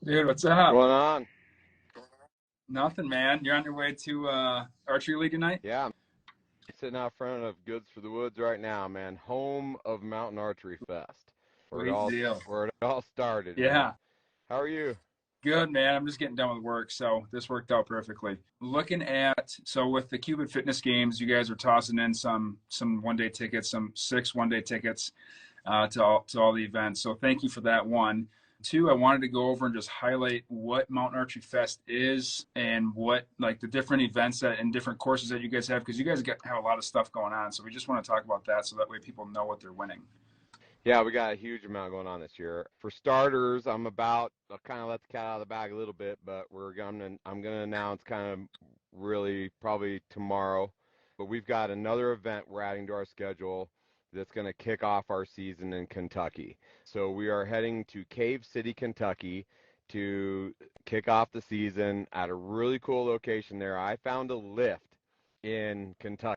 Dude, what's What's up? going on? Nothing, man. You're on your way to archery league tonight? Yeah, I'm sitting out front of Goods for the Woods right now, man. Home of Mountain Archery Fest, where it Sweet all deal. where it all started, man. Yeah, How are you? good, man. I'm just getting done with work, so this worked out perfectly. Looking at with the Cuban Fitness Games, you guys are tossing in some 1 day tickets, some 6 1 day tickets to all the events. So thank you for that one. Two, I wanted to go over and just highlight what Mountain Archery Fest is and what like the different events that and different courses that you guys have because you guys have a lot of stuff going on. So we just want to talk about that so that way people know what they're winning. Yeah, we got a huge amount going on this year. For starters, I'll kind of let the cat out of the bag a little bit, but I'm gonna announce kind of really probably tomorrow. But we've got another event we're adding to our schedule that's gonna kick off our season in Kentucky. So we are heading to Cave City, Kentucky to kick off the season at a really cool location there. I found a lift in Kentucky.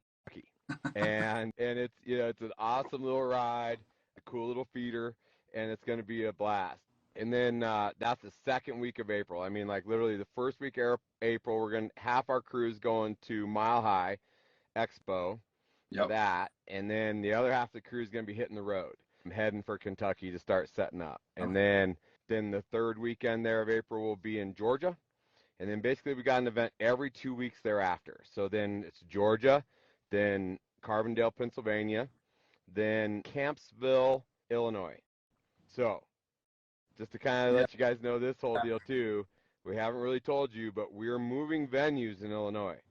And it's an awesome little ride, a cool little feeder, and it's going to be a blast. And then that's the second week of April. I mean, like literally the first week of April, we're going to half our crew's going to Mile High Expo for Yep. that, and then the other half of the crew is going to be hitting the road. I'm heading for Kentucky to start setting up, and Okay. then the third weekend there of April will be in Georgia, and then basically we got an event every 2 weeks thereafter. So then it's Georgia, then Carbondale, Pennsylvania, then Campsville, Illinois. So just to kind of Yeah. let you guys know this whole deal too, we haven't really told you, but we're moving venues in Illinois,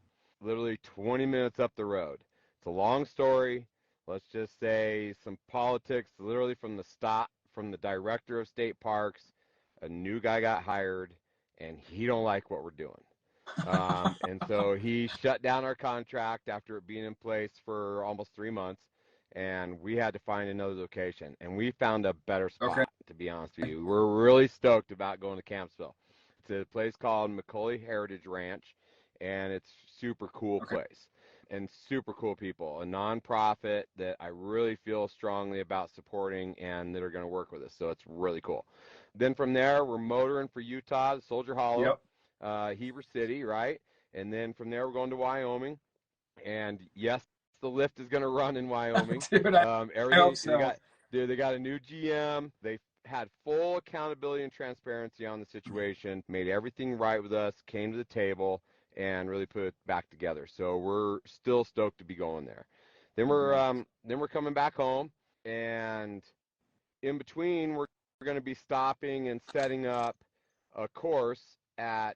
literally 20 minutes up the road. It's a long story. Let's just say some politics, literally from the director of state parks. A new guy got hired, and he don't like what we're doing. And so he shut down our contract after it being in place for almost 3 months, and we had to find another location. And we found a better Okay. spot, to be honest with you. We're really stoked about going to Campsville. It's a place called Macaulay Heritage Ranch, and it's super cool Okay. place and super cool people. A nonprofit that I really feel strongly about supporting and that are going to work with us. So it's really cool. Then from there, we're motoring for Utah, Soldier Hollow, Yep. Heber City, right? And then from there, we're going to Wyoming. And yes, the lift is going to run in Wyoming. Dude, I hope Everything so. they got a new GM. They had full accountability and transparency on the situation, made everything right with us, came to the table, and really put it back together. So we're still stoked to be going there. Great. Then we're coming back home, and in between, we're going to be stopping and setting up a course at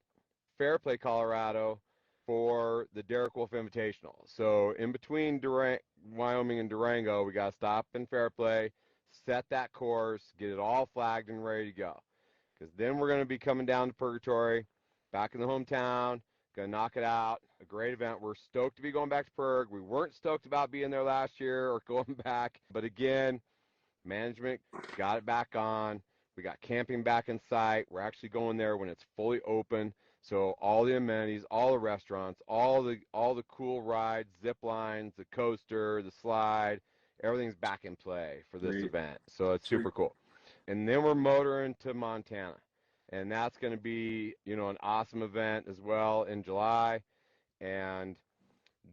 Fairplay, Colorado for the Derek Wolf Invitational. So in between Wyoming and Durango, we got to stop in Fairplay, set that course, get it all flagged and ready to go. Because then we're going to be coming down to Purgatory, back in the hometown, going to knock it out. A great event. We're stoked to be going back to Purg. We weren't stoked about being there last year or going back. But again, management got it back on. We got camping back in sight. We're actually going there when it's fully open. So all the amenities, all the restaurants, all the cool rides, zip lines, the coaster, the slide, everything's back in play for this Sweet. event. So it's Sweet. super cool. And then we're motoring to Montana. And that's going to be, an awesome event as well in July. And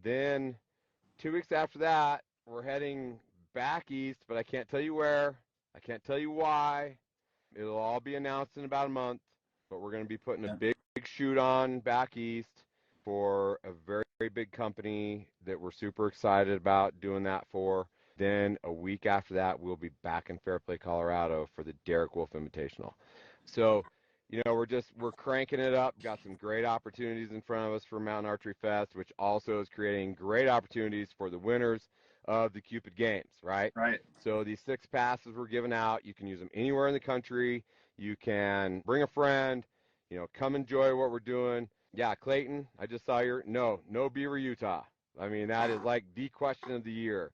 then 2 weeks after that, we're heading back east, but I can't tell you where. I can't tell you why. It'll all be announced in about a month, but we're going to be putting a Yeah. big shoot on back east for a very, very big company that we're super excited about doing that for. Then a week after that, we'll be back in Fairplay, Colorado for the Derek Wolf Invitational. So, we're cranking it up. Got some great opportunities in front of us for Mountain Archery Fest, which also is creating great opportunities for the winners of the Cupid Games, right? Right. So these 6 passes we're giving out, you can use them anywhere in the country. You can bring a friend, come enjoy what we're doing. Yeah, Clayton, I just saw no Beaver, Utah. I mean, that is like the question of the year.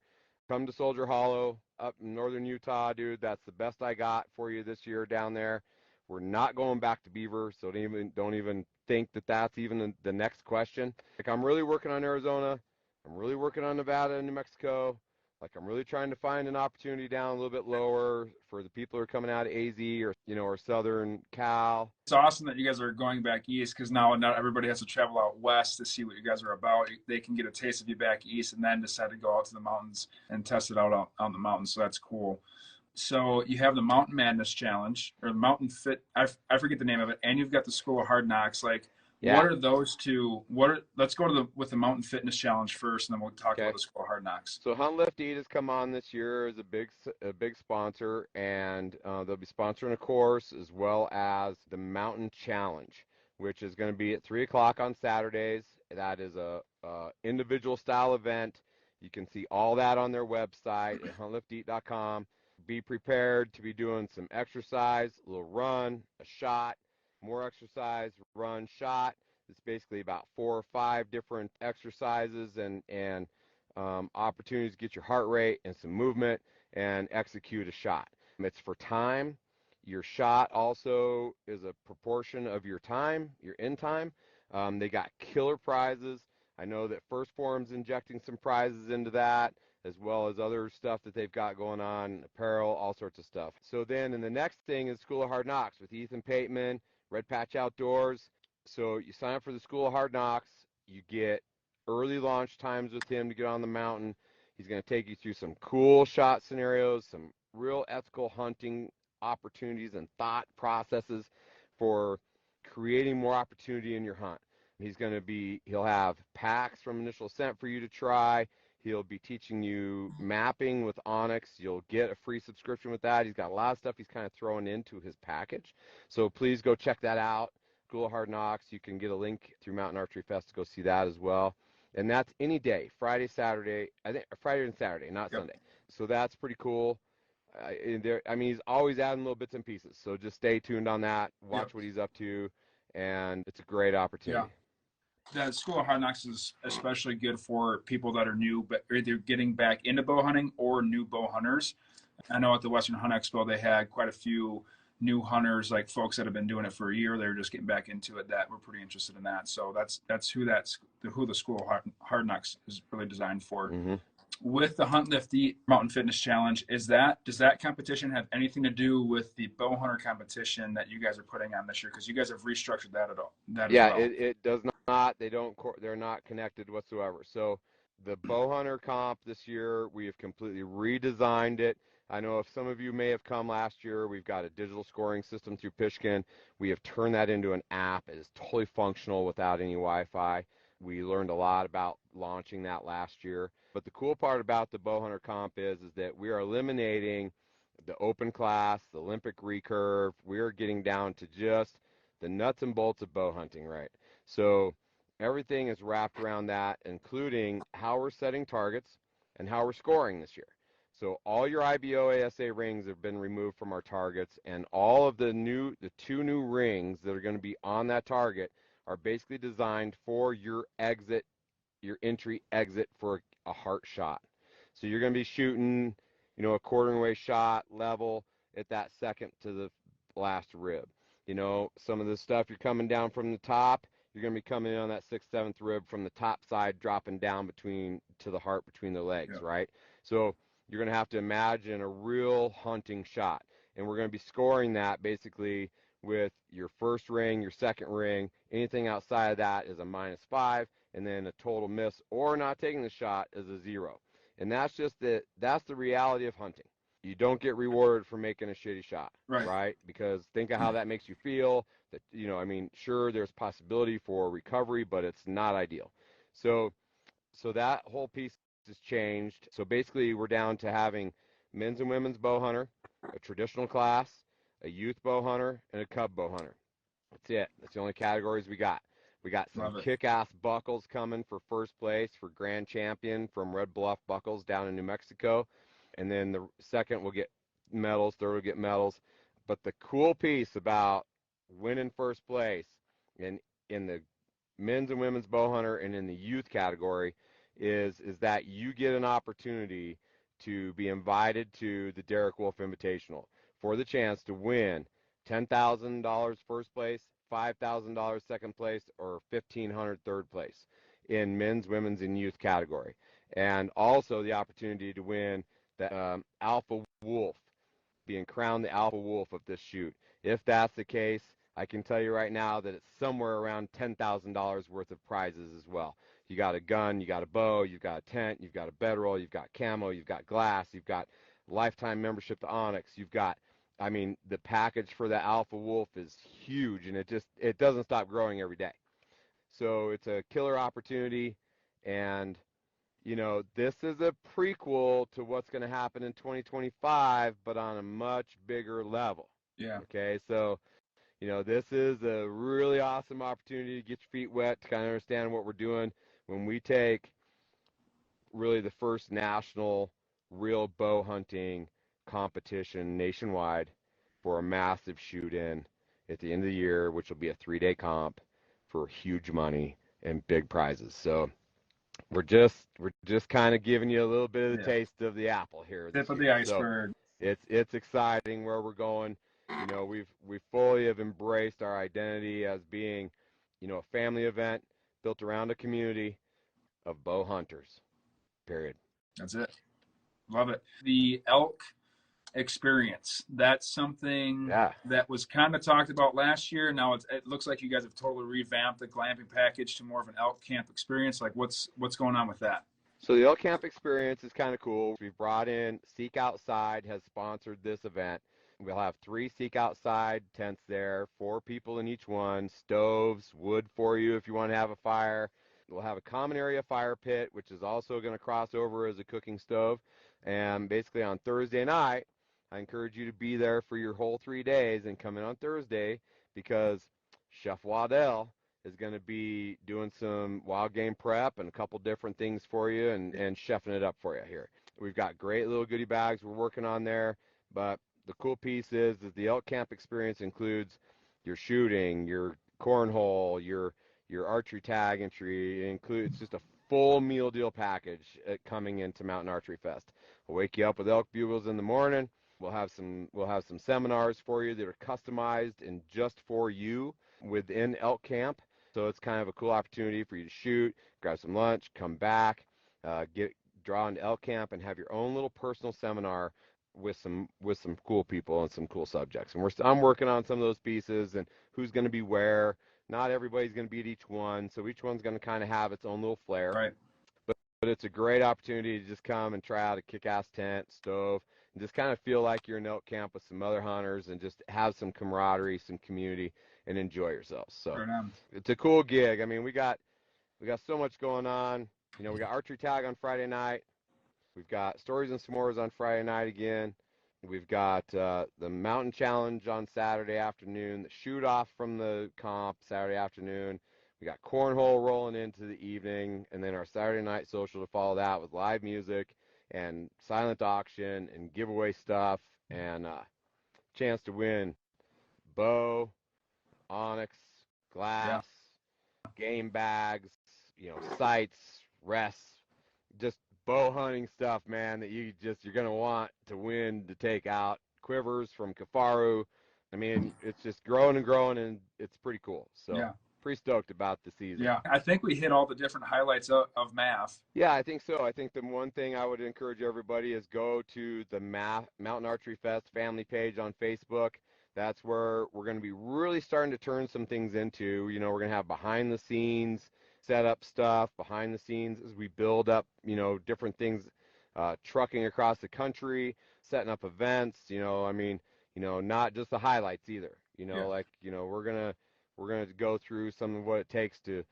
Come to Soldier Hollow up in northern Utah, dude. That's the best I got for you this year down there. We're not going back to Beaver, so don't even think that that's even the next question. Like I'm really working on Arizona. I'm really working on Nevada and New Mexico. Like, I'm really trying to find an opportunity down a little bit lower for the people who are coming out of AZ or, or Southern Cal. It's awesome that you guys are going back east, because now not everybody has to travel out west to see what you guys are about. They can get a taste of you back east and then decide to go out to the mountains and test it out on the mountains. So that's cool. So you have the Mountain Madness Challenge, or the Mountain Fit. I forget the name of it, and you've got the School of Hard Knocks. Like, Yeah. what are those two? Let's go to with the Mountain Fitness Challenge first, and then we'll talk about the School of Hard Knocks. So Hunt Lift Eat has come on this year as a big sponsor, and they'll be sponsoring a course as well as the Mountain Challenge, which is going to be at 3 o'clock on Saturdays. That is a individual style event. You can see all that on their website at huntlifteat.com. Be prepared to be doing some exercise, a little run, a shot, more exercise, run, shot. It's basically about 4 or 5 different exercises and opportunities to get your heart rate and some movement and execute a shot. It's for time. Your shot also is a proportion of your time, your end time. They got killer prizes. I know that First Form's injecting some prizes into that, as well as other stuff that they've got going on, apparel, all sorts of stuff. So then, and the next thing is School of Hard Knocks with Ethan Pateman, Red Patch Outdoors. So you sign up for the School of Hard Knocks. You get early launch times with him to get on the mountain. He's going to take you through some cool shot scenarios, some real ethical hunting opportunities and thought processes for creating more opportunity in your hunt. He'll have packs from Initial Ascent for you to try. He'll be teaching you mapping with Onyx. You'll get a free subscription with that. He's got a lot of stuff he's kind of throwing into his package. So please go check that out. School of Hard Knocks. You can get a link through Mountain Archery Fest to go see that as well. And that's any day, Friday, Saturday. I think Friday and Saturday, not Sunday. So that's pretty cool. He's always adding little bits and pieces. So just stay tuned on that. Watch what he's up to, and it's a great opportunity. The School of Hard Knocks is especially good for people that are new, but either getting back into bow hunting or new bow hunters. I know at the Western Hunt Expo, they had quite a few new hunters, like folks that have been doing it for a year. They were just getting back into it that were pretty interested in that. So that's who the School of Hard Knocks is really designed for. Mm-hmm. With the Hunt Lift Eat Mountain Fitness Challenge, does that competition have anything to do with the bow hunter competition that you guys are putting on this year? Because you guys have restructured that at all. As well. It does not. They're not connected whatsoever. So the bow hunter comp this year, we have completely redesigned it. I know if some of you may have come last year, we've got a digital scoring system through Pishkin. We have turned that into an app. It is totally functional without any Wi-Fi. We learned a lot about launching that last year. But the cool part about the bow hunter comp is that we are eliminating the open class, the Olympic recurve. We are getting down to just the nuts and bolts of bow hunting, right? So everything is wrapped around that, including how we're setting targets and how we're scoring this year. So all your IBO ASA rings have been removed from our targets, and all of the 2 new rings that are going to be on that target are basically designed for your entry exit for a heart shot. So you're going to be shooting, a quartering way shot level at that second to the last rib. Some of the stuff you're coming down from the top, you're going to be coming in on that 6th, 7th rib from the top side, dropping down to the heart between the legs, right? So you're going to have to imagine a real hunting shot. And we're going to be scoring that basically with your first ring, your second ring. Anything outside of that is a -5, and then a total miss or not taking the shot is a 0. And that's the reality of hunting. You don't get rewarded for making a shitty shot, right? Because think of how that makes you feel. That sure, there's possibility for recovery, but it's not ideal. So that whole piece has changed. So basically, we're down to having men's and women's bow hunter, a traditional class, a youth bow hunter, and a cub bow hunter. That's it. That's the only categories we got. We got some kick-ass buckles coming for first place for grand champion from Red Bluff Buckles down in New Mexico. And then the second will get medals, third will get medals. But the cool piece about winning first place in the men's and women's bow hunter and in the youth category is that you get an opportunity to be invited to the Derek Wolf Invitational for the chance to win $10,000 first place, $5,000 second place, or $1,500 third place in men's, women's, and youth category. and also the opportunity to win the Alpha Wolf, being crowned the Alpha Wolf of this shoot. If that's the case, I can tell you right now that it's somewhere around $10,000 worth of prizes as well. You got a gun, you got a bow, you've got a tent, you've got a bedroll, you've got camo, you've got glass, you've got lifetime membership to Onyx, you've got, I mean, the package for the Alpha Wolf is huge, and it doesn't stop growing every day. So it's a killer opportunity, and this is a prequel to what's going to happen in 2025, but on a much bigger level. Yeah. Okay, so this is a really awesome opportunity to get your feet wet, to kind of understand what we're doing when we take really the first national real bow hunting competition nationwide for a massive shoot-in at the end of the year, which will be a 3-day comp for huge money and big prizes. So we're just kind of giving you a little bit of the taste of the apple here this Tip of year. the iceberg. So it's exciting where we're going. We fully have embraced our identity as being, a family event built around a community of bow hunters. Period. That's it. Love it. The elk experience. That's something that was kind of talked about last year. Now it looks like you guys have totally revamped the glamping package to more of an elk camp experience. Like what's going on with that? So the elk camp experience is kind of cool. We've brought in Seek Outside has sponsored this event. We'll have 3 Seek Outside tents there, 4 people in each one, stoves, wood for you if you want to have a fire. We'll have a common area fire pit, which is also going to cross over as a cooking stove. And basically on Thursday night, I encourage you to be there for your whole 3 days and come in on Thursday, because Chef Waddell is going to be doing some wild game prep and a couple different things for you, and chefing it up for you here. We've got great little goodie bags we're working on there, but the cool piece is the elk camp experience includes your shooting, your cornhole, your archery tag entry. It includes just a full meal deal package coming into Mountain Archery Fest. We'll wake you up with elk bugles in the morning. We'll have some seminars for you that are customized and just for you within elk camp. So it's kind of a cool opportunity for you to shoot, grab some lunch, come back, draw into elk camp, and have your own little personal seminar with some cool people and some cool subjects. And I'm working on some of those pieces and who's going to be where. Not everybody's going to be at each one, so each one's going to kind of have its own little flair. Right. But it's a great opportunity to just come and try out a kick-ass tent, stove, and just kind of feel like you're in elk camp with some other hunters and just have some camaraderie, some community, and enjoy yourselves. So it's a cool gig. I mean, we got so much going on. We got archery tag on Friday night. We've got Stories and S'mores on Friday night again. We've got the Mountain Challenge on Saturday afternoon, the shoot off from the comp Saturday afternoon. We got cornhole rolling into the evening, and then our Saturday night social to follow that with live music and silent auction and giveaway stuff, and chance to win bow, onyx, glass, game bags, sights, rests, just bow hunting stuff, man, that you're going to want to win, to take out. Quivers from Kafaru. I mean, it's just growing and growing, and it's pretty cool. So pretty stoked about the season. Yeah, I think we hit all the different highlights of MAF. Yeah, I think so. I think the one thing I would encourage everybody is go to the Mountain Archery Fest family page on Facebook. That's where we're going to be really starting to turn some things into. We're going to have behind the scenes setup stuff, behind the scenes as we build up, different things, trucking across the country, setting up events, not just the highlights either. We're gonna go through some of what it takes to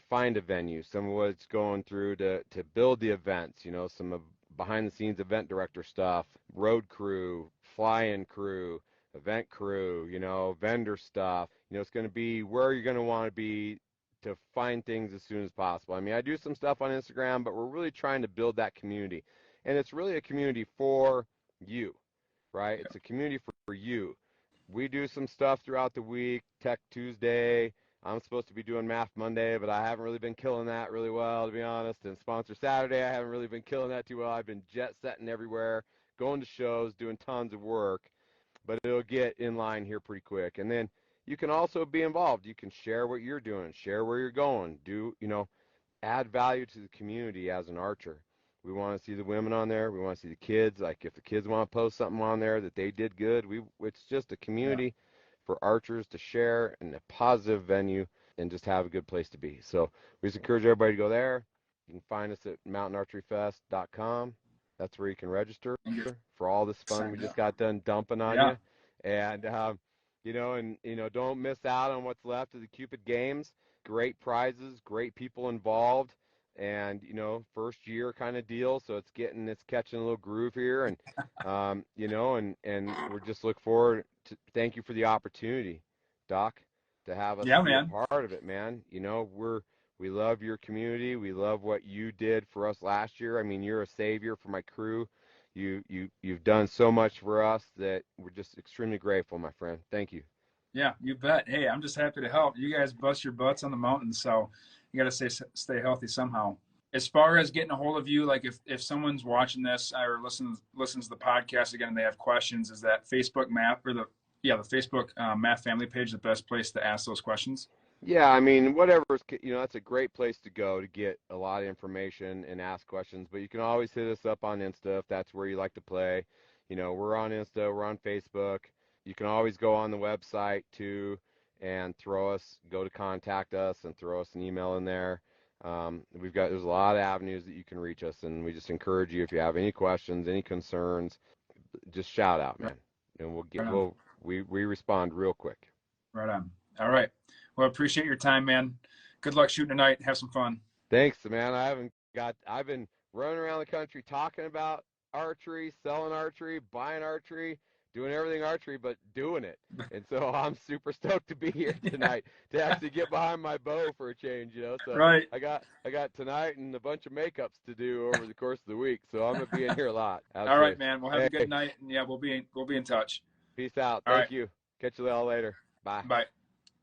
find a venue, some of what it's going through to build the events, some of behind the scenes event director stuff, road crew, fly-in crew, event crew, vendor stuff. It's going to be where you're going to want to be to find things as soon as possible. I mean, I do some stuff on Instagram, but we're really trying to build that community. And it's really a community for you, right? It's a community for you. We do some stuff throughout the week, Tech Tuesday. I'm supposed to be doing Math Monday, but I haven't really been killing that really well, to be honest. And Sponsor Saturday, I haven't really been killing that too well. I've been jet setting everywhere, going to shows, doing tons of work, but it'll get in line here pretty quick. And then you can also be involved. You can share what you're doing, share where you're going, add value to the community as an archer. We want to see the women on there. We want to see the kids. Like if the kids want to post something on there that they did good, it's just a Yeah. community for archers to share and a positive venue and just have a good place to be. So we just encourage everybody to go there. You can find us at mountainarcheryfest.com. That's where you can register And get for all this fun we signed just up. got done dumping on Yeah. you. And don't miss out on what's left of the Cupid Games. Great prizes, great people involved, and first year kind of deal. So it's catching a little groove here, and and we're just look forward to. Thank you for the opportunity, Doc, to have us Yeah, be a man. part of it, man. We love your community. We love what you did for us last year. I mean, you're a savior for my crew. You've done so much for us that we're just extremely grateful, my friend. Thank you. Yeah, you bet. Hey, I'm just happy to help. You guys bust your butts on the mountain, so you got to stay healthy somehow. As far as getting a hold of you, like if someone's watching this or listens to the podcast again and they have questions, is that Facebook map or the Facebook Math family page the best place to ask those questions? Yeah, I mean, whatever's, that's a great place to go to get a lot of information and ask questions. But you can always hit us up on Insta if that's where you like to play. We're on Insta, we're on Facebook. You can always go on the website too and go to contact us and throw us an email in there. There's a lot of avenues that you can reach us, and we just encourage you if you have any questions, any concerns, just shout out, Right, man, and right on. we respond real quick. Right on. All right. Well, appreciate your time, man. Good luck shooting tonight. Have some fun. Thanks, man. I've been running around the country talking about archery, selling archery, buying archery, doing everything archery, but doing it. And so I'm super stoked to be here Yeah. tonight to actually get behind my bow for a change. So Right. I got tonight and a bunch of makeups to do over the course of the week. So I'm gonna be in here a lot. All right, Absolutely. man. Well, have a good Hey, night, and yeah, we'll be in touch. peace out. All right. Thank you. Catch you all later. Bye. Bye.